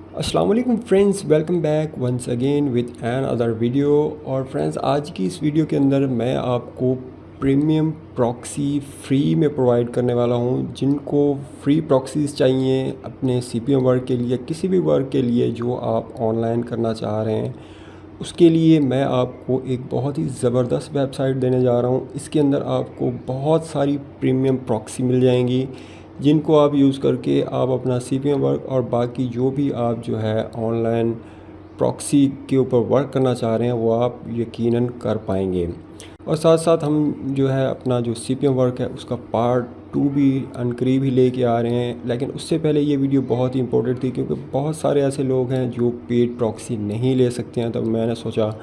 अस्सलाम वालेकुम friends, welcome back once again with another video. और फ्रेंड्स, आज की इस वीडियो के अंदर मैं आपको प्रीमियम प्रॉक्सी फ्री में प्रोवाइड करने वाला हूं। जिनको फ्री प्रॉक्सीज़ चाहिए अपने सीपीएम वर्क के लिए, किसी भी वर्क के लिए जो आप ऑनलाइन करना चाह रहे हैं, उसके लिए मैं आपको एक बहुत ही ज़बरदस्त वेबसाइट देने जा रहा हूँ। इसके अंदर आपको बहुत सारी प्रीमियम प्रॉक्सी मिल जाएंगी, जिनको आप यूज़ करके आप अपना सीपीएम वर्क और बाकी जो भी आप जो है ऑनलाइन प्रॉक्सी के ऊपर वर्क करना चाह रहे हैं वो आप यकीनन कर पाएंगे। और साथ साथ हम जो है अपना जो सीपीएम वर्क है उसका पार्ट 2 भी अनकरीब ही लेके आ रहे हैं। लेकिन उससे पहले ये वीडियो बहुत ही इंपॉर्टेंट थी, क्योंकि बहुत सारे ऐसे लोग हैं जो पेड प्रॉक्सी नहीं ले सकते हैं। तो मैंने सोचा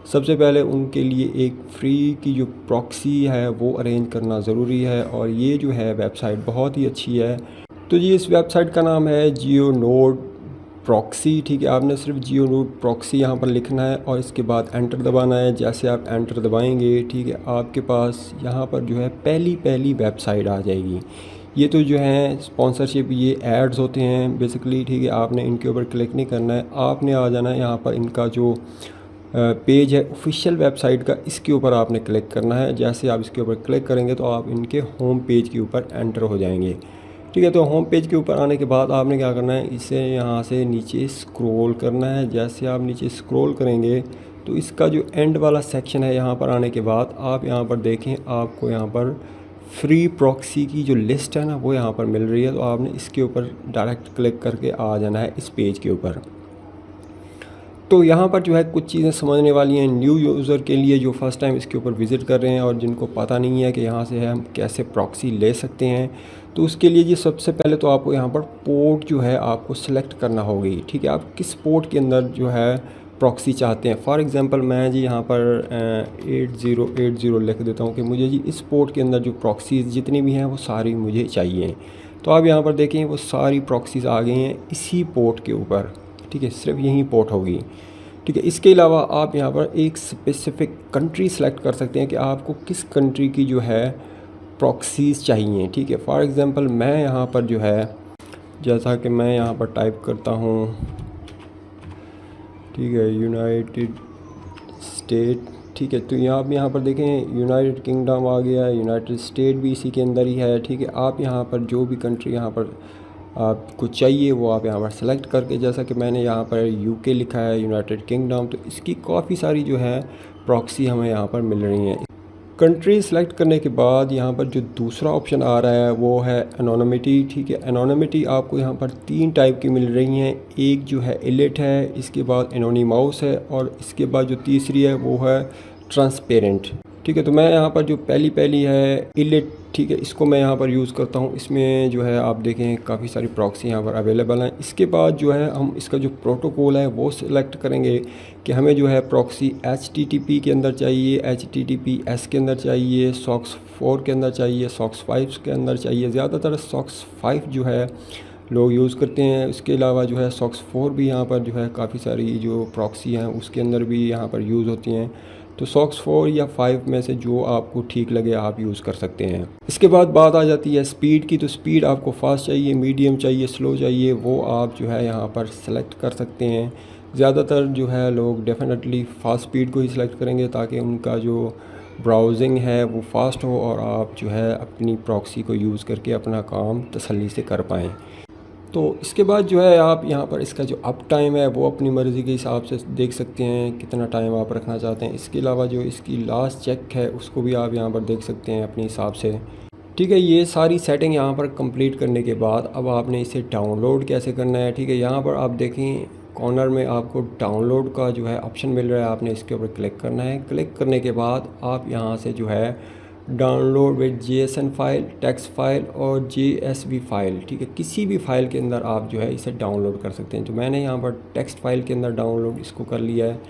सबसे पहले उनके लिए एक फ्री की जो प्रॉक्सी है वो अरेंज करना ज़रूरी है। और ये जो है वेबसाइट बहुत ही अच्छी है। तो जी, इस वेबसाइट का नाम है जियो नोड प्रॉक्सी। ठीक है, आपने सिर्फ जियो नोड प्रॉक्सी यहाँ पर लिखना है और इसके बाद एंटर दबाना है। जैसे आप एंटर दबाएंगे, ठीक है, आपके पास यहाँ पर जो है पहली वेबसाइट आ जाएगी। ये तो जो है स्पॉन्सरशिप, ये एड्स होते हैं बेसिकली। ठीक है, आपने इनके ऊपर क्लिक नहीं करना है, आपने आ जाना है यहाँ पर इनका जो पेज है ऑफिशियल वेबसाइट का, इसके ऊपर आपने क्लिक करना है। जैसे आप इसके ऊपर क्लिक करेंगे तो आप इनके होम पेज के ऊपर एंटर हो जाएंगे। ठीक है, तो होम पेज के ऊपर आने के बाद आपने क्या करना है, इसे यहाँ से नीचे स्क्रॉल करना है। जैसे आप नीचे स्क्रॉल करेंगे तो इसका जो एंड वाला सेक्शन है, यहाँ पर आने के बाद आप यहाँ पर देखें, आपको यहाँ पर फ्री प्रॉक्सी की जो लिस्ट है ना वो यहाँ पर मिल रही है। तो आपने इसके ऊपर डायरेक्ट क्लिक करके आ जाना है इस पेज के ऊपर। तो यहाँ पर जो है कुछ चीज़ें समझने वाली हैं न्यू यूज़र के लिए जो फ़र्स्ट टाइम इसके ऊपर विज़िट कर रहे हैं और जिनको पता नहीं है कि यहाँ से है हम कैसे प्रॉक्सी ले सकते हैं। तो उसके लिए जी सबसे पहले तो आपको यहाँ पर पोर्ट जो है आपको सेलेक्ट करना होगी। ठीक है, आप किस पोर्ट के अंदर जो है प्रॉक्सी चाहते हैं। फॉर एग्ज़ाम्पल मैं जी यहाँ पर 8080 लिख देता हूँ कि मुझे जी इस पोर्ट के अंदर जो प्रॉक्सीज़ जितनी भी हैं वो सारी मुझे चाहिए। तो आप यहाँ पर देखें वो सारी प्रॉक्सीज़ आ गई हैं इसी पोर्ट के ऊपर। ठीक है, सिर्फ यही पोर्ट होगी। ठीक है, इसके अलावा आप यहाँ पर एक स्पेसिफ़िक कंट्री सेलेक्ट कर सकते हैं कि आपको किस कंट्री की जो है प्रॉक्सीज़ चाहिए। ठीक है, फॉर एग्ज़ाम्पल मैं यहाँ पर जो है, जैसा कि मैं यहाँ पर टाइप करता हूँ, ठीक है, यूनाइटेड स्टेट। ठीक है, तो यहाँ पर देखें यूनाइटेड किंगडम आ गया है, यूनाइटेड स्टेट भी इसी के अंदर ही है। ठीक है, आप यहाँ पर जो भी कंट्री यहाँ पर आपको चाहिए वो आप यहाँ पर सेलेक्ट करके, जैसा कि मैंने यहाँ पर यूके लिखा है, यूनाइटेड किंगडम, तो इसकी काफ़ी सारी जो है प्रॉक्सी हमें यहाँ पर मिल रही हैं। कंट्री सेलेक्ट करने के बाद यहाँ पर जो दूसरा ऑप्शन आ रहा है वो है एनोनिमिटी। ठीक है, एनोनिमिटी आपको यहाँ पर 3 टाइप की मिल रही हैं। एक जो है इलिट है, इसके बाद एनोनिमस है और इसके बाद जो तीसरी है वो है ट्रांसपेरेंट। ठीक है, तो मैं यहाँ पर जो पहली है इलिट, ठीक है, इसको मैं यहाँ पर यूज़ करता हूँ। इसमें जो है आप देखें काफ़ी सारी प्रॉक्सी यहाँ पर अवेलेबल हैं। इसके बाद जो है हम इसका जो प्रोटोकॉल है वो सिलेक्ट करेंगे कि हमें जो है प्रॉक्सी HTTP के अंदर चाहिए, HTTPS के अंदर चाहिए, SOCKS 4 के अंदर चाहिए, SOCKS 5 के अंदर चाहिए। ज़्यादातर SOCKS 5 जो है लोग यूज़ करते हैं। इसके अलावा जो है SOCKS 4 भी यहाँ पर जो है काफ़ी सारी जो प्रॉक्सी हैं उसके अंदर भी यहाँ पर यूज़ होती हैं। तो SOCKS 4 या 5 में से जो आपको ठीक लगे आप यूज़ कर सकते हैं। इसके बाद बात आ जाती है स्पीड की। तो स्पीड आपको फास्ट चाहिए, मीडियम चाहिए, स्लो चाहिए, वो आप जो है यहाँ पर सेलेक्ट कर सकते हैं। ज़्यादातर जो है लोग डेफिनेटली फास्ट स्पीड को ही सिलेक्ट करेंगे ताकि उनका जो ब्राउजिंग है वो फास्ट हो और आप जो है अपनी प्रॉक्सी को यूज़ करके अपना काम तसल्ली से कर पाएँ। तो इसके बाद जो है आप यहाँ पर इसका जो अप टाइम है वो अपनी मर्ज़ी के हिसाब से देख सकते हैं कितना टाइम आप रखना चाहते हैं। इसके अलावा जो इसकी लास्ट चेक है उसको भी आप यहाँ पर देख सकते हैं अपने हिसाब से। ठीक है, ये सारी सेटिंग यहाँ पर कंप्लीट करने के बाद अब आपने इसे डाउनलोड कैसे करना है। ठीक है, यहाँ पर आप देखें कॉर्नर में आपको डाउनलोड का जो है ऑप्शन मिल रहा है, आपने इसके ऊपर क्लिक करना है। क्लिक करने के बाद आप यहाँ से जो है download with JSON file, text file और JSV फाइल, ठीक है, किसी भी फाइल के अंदर आप जो है इसे डाउनलोड कर सकते हैं। तो मैंने यहाँ पर टेक्स्ट फाइल के अंदर डाउनलोड इसको कर लिया है।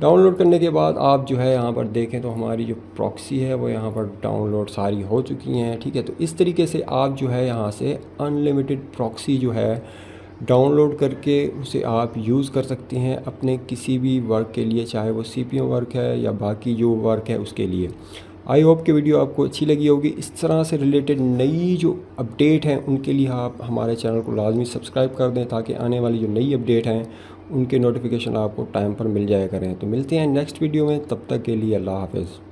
डाउनलोड करने के बाद आप जो है यहाँ पर देखें तो हमारी जो प्रॉक्सी है वो यहाँ पर डाउनलोड सारी हो चुकी हैं। ठीक है, तो इस तरीके से आप जो है यहाँ से अनलिमिटेड प्रॉक्सी जो है डाउनलोड करके उसे आप यूज़ कर सकते हैं अपने किसी भी वर्क के लिए, चाहे वो CPM वर्क है या बाकी जो वर्क है उसके लिए। आई होप कि वीडियो आपको अच्छी लगी होगी। इस तरह से रिलेटेड नई जो अपडेट हैं उनके लिए आप हमारे चैनल को लाजमी सब्सक्राइब कर दें, ताकि आने वाली जो नई अपडेट हैं उनके नोटिफिकेशन आपको टाइम पर मिल जाया करें। तो मिलते हैं नेक्स्ट वीडियो में, तब तक के लिए अल्लाह हाफ़िज़।